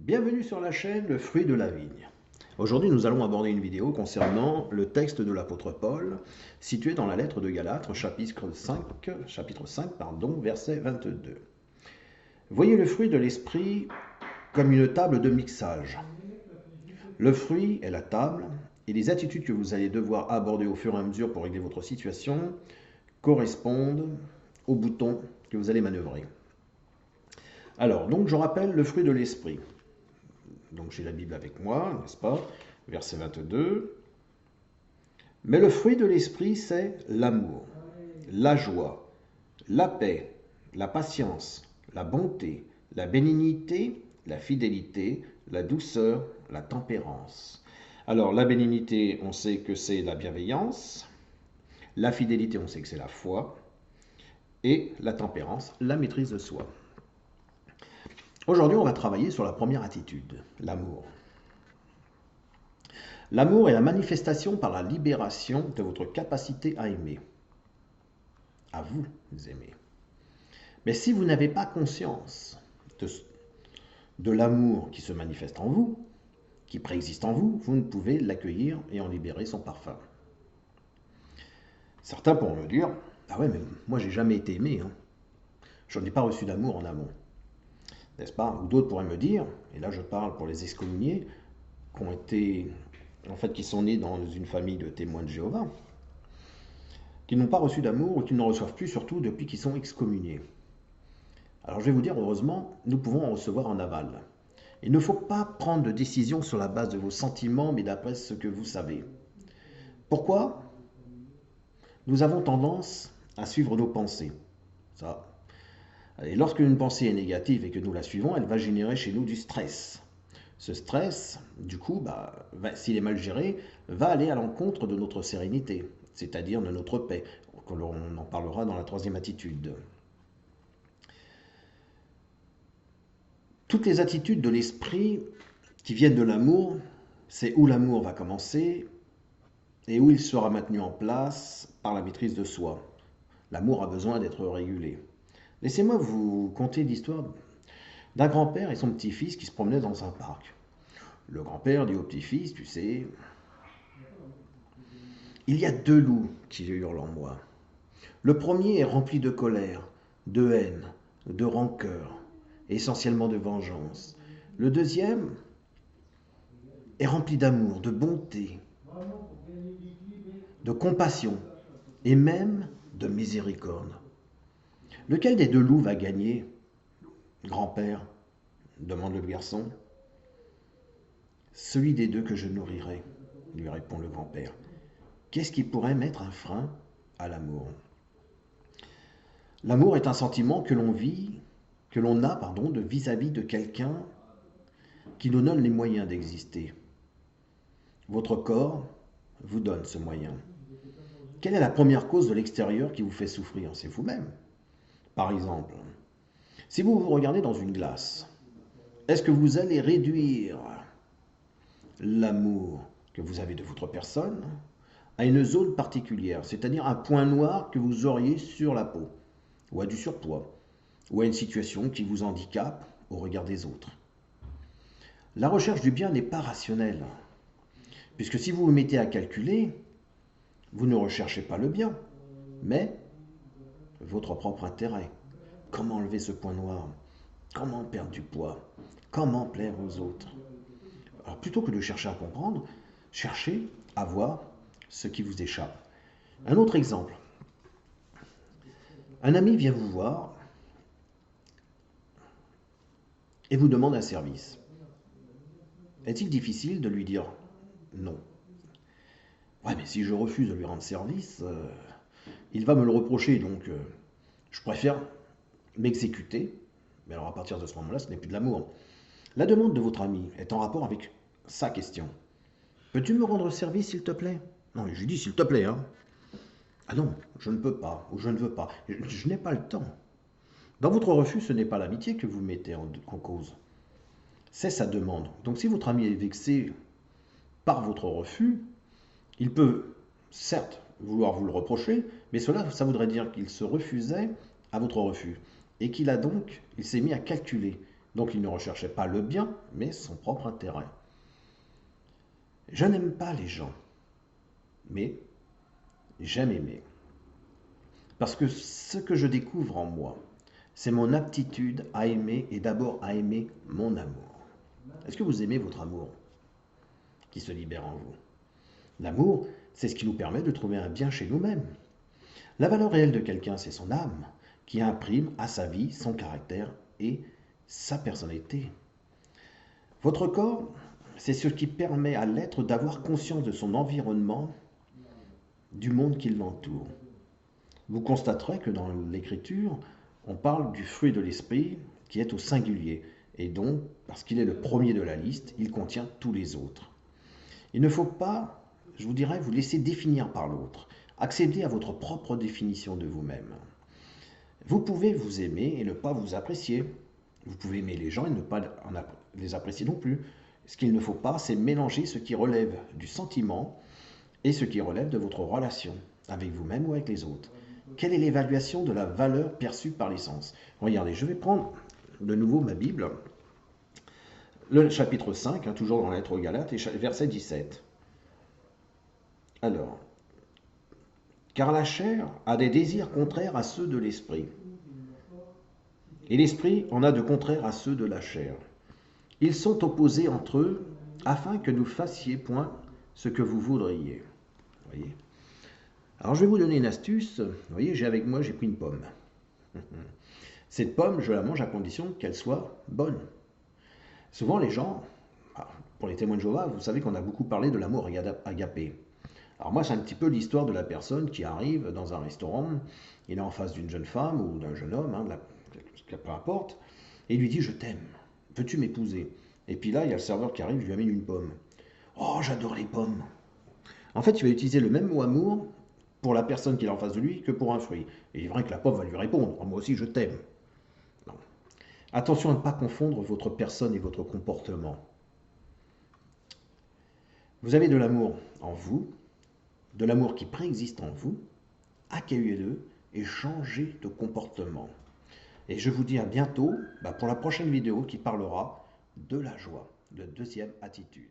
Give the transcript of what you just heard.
Bienvenue sur la chaîne Le Fruit de la Vigne. Aujourd'hui, nous allons aborder une vidéo concernant le texte de l'apôtre Paul, situé dans la lettre de Galates, chapitre 5, verset 22. Voyez le fruit de l'esprit comme une table de mixage. Le fruit est la table, et les attitudes que vous allez devoir aborder au fur et à mesure pour régler votre situation correspondent aux boutons que vous allez manœuvrer. Alors, donc je rappelle le fruit de l'esprit. Donc j'ai la Bible avec moi, n'est-ce pas? Verset 22. Mais le fruit de l'esprit, c'est l'amour, la joie, la paix, la patience, la bonté, la bénignité, la fidélité, la douceur, la tempérance. Alors la bénignité, on sait que c'est la bienveillance. La fidélité, on sait que c'est la foi. Et la tempérance, la maîtrise de soi. Aujourd'hui, on va travailler sur la première attitude, l'amour. L'amour est la manifestation par la libération de votre capacité à aimer. À vous aimer. Mais si vous n'avez pas conscience de l'amour qui se manifeste en vous, qui préexiste en vous, vous ne pouvez l'accueillir et en libérer son parfum. Certains pourront me dire, ah ouais, mais moi j'ai jamais été aimé, hein. Je n'ai pas reçu d'amour en amont. N'est-ce pas? Ou d'autres pourraient me dire, et là je parle pour les excommuniés, qui sont nés dans une famille de témoins de Jéhovah, qui n'ont pas reçu d'amour ou qui n'en reçoivent plus, surtout depuis qu'ils sont excommuniés. Alors je vais vous dire, heureusement, nous pouvons en recevoir en aval. Il ne faut pas prendre de décision sur la base de vos sentiments, mais d'après ce que vous savez. Pourquoi? Nous avons tendance à suivre nos pensées. Ça. Et lorsque une pensée est négative et que nous la suivons, elle va générer chez nous du stress. Ce stress, du coup, s'il est mal géré, va aller à l'encontre de notre sérénité, c'est-à-dire de notre paix. On en parlera dans la troisième attitude. Toutes les attitudes de l'esprit qui viennent de l'amour, c'est où l'amour va commencer et où il sera maintenu en place par la maîtrise de soi. L'amour a besoin d'être régulé. Laissez-moi vous conter l'histoire d'un grand-père et son petit-fils qui se promenaient dans un parc. Le grand-père dit au petit-fils, tu sais, il y a deux loups qui hurlent en moi. Le premier est rempli de colère, de haine, de rancœur, essentiellement de vengeance. Le deuxième est rempli d'amour, de bonté, de compassion et même de miséricorde. Lequel des deux loups va gagner, grand-père? Demande le garçon. Celui des deux que je nourrirai, lui répond le grand-père. Qu'est-ce qui pourrait mettre un frein à l'amour? L'amour est un sentiment que l'on a de vis-à-vis de quelqu'un qui nous donne les moyens d'exister. Votre corps vous donne ce moyen. Quelle est la première cause de l'extérieur qui vous fait souffrir? C'est vous-même. Par exemple, si vous vous regardez dans une glace, est-ce que vous allez réduire l'amour que vous avez de votre personne à une zone particulière, c'est-à-dire un point noir que vous auriez sur la peau, ou à du surpoids, ou à une situation qui vous handicape au regard des autres? La recherche du bien n'est pas rationnelle, puisque si vous vous mettez à calculer, vous ne recherchez pas le bien, mais votre propre intérêt. Comment enlever ce point noir? Comment perdre du poids? Comment plaire aux autres? Alors plutôt que de chercher à comprendre, cherchez à voir ce qui vous échappe. Un autre exemple. Un ami vient vous voir et vous demande un service. Est-il difficile de lui dire non? Ouais, mais si je refuse de lui rendre service, il va me le reprocher, donc je préfère m'exécuter. Mais alors à partir de ce moment-là, ce n'est plus de l'amour. La demande de votre ami est en rapport avec sa question. Peux-tu me rendre service, s'il te plaît? Non, je lui dis s'il te plaît, hein. Ah non, je ne peux pas, ou je ne veux pas. Je n'ai pas le temps. Dans votre refus, ce n'est pas l'amitié que vous mettez en cause. C'est sa demande. Donc si votre ami est vexé par votre refus, il peut, certes, vouloir vous le reprocher, mais ça voudrait dire qu'il se refusait à votre refus. Et il s'est mis à calculer Donc il ne recherchait pas le bien, mais son propre intérêt. Je n'aime pas les gens, mais j'aime aimer. Parce que ce que je découvre en moi, c'est mon aptitude à aimer et d'abord à aimer mon amour. Est-ce que vous aimez votre amour qui se libère en vous? L'amour, c'est ce qui nous permet de trouver un bien chez nous-mêmes. La valeur réelle de quelqu'un, c'est son âme, qui imprime à sa vie son caractère et sa personnalité. Votre corps, c'est ce qui permet à l'être d'avoir conscience de son environnement, du monde qui l'entoure. Vous constaterez que dans l'Écriture, on parle du fruit de l'esprit qui est au singulier. Et donc, parce qu'il est le premier de la liste, il contient tous les autres. Il ne faut pas, je vous dirais, vous laisser définir par l'autre. Accédez à votre propre définition de vous-même. Vous pouvez vous aimer et ne pas vous apprécier. Vous pouvez aimer les gens et ne pas les apprécier non plus. Ce qu'il ne faut pas, c'est mélanger ce qui relève du sentiment et ce qui relève de votre relation avec vous-même ou avec les autres. Quelle est l'évaluation de la valeur perçue par les sens? Regardez, je vais prendre de nouveau ma Bible, le chapitre 5, toujours dans la lettre aux Galates, et verset 17. Alors, car la chair a des désirs contraires à ceux de l'esprit, et l'esprit en a de contraires à ceux de la chair. Ils sont opposés entre eux, afin que nous fassions point ce que vous voudriez. Voyez. Alors je vais vous donner une astuce. Vous voyez, j'ai pris une pomme. Cette pomme, je la mange à condition qu'elle soit bonne. Souvent les gens, pour les témoins de Jéhovah, vous savez qu'on a beaucoup parlé de l'amour agapé. Alors moi, c'est un petit peu l'histoire de la personne qui arrive dans un restaurant, il est en face d'une jeune femme ou d'un jeune homme, peu importe, et il lui dit « Je t'aime, veux-tu m'épouser ?» Et puis là, il y a le serveur qui arrive, il lui amène une pomme. « Oh, j'adore les pommes !» En fait, il va utiliser le même mot amour pour la personne qui est en face de lui que pour un fruit. Et il est vrai que la pomme va lui répondre « Moi aussi, je t'aime !» Non. Attention à ne pas confondre votre personne et votre comportement. Vous avez de l'amour en vous, de l'amour qui préexiste en vous, accueillez-le et changez de comportement. Et je vous dis à bientôt pour la prochaine vidéo qui parlera de la joie, de deuxième attitude.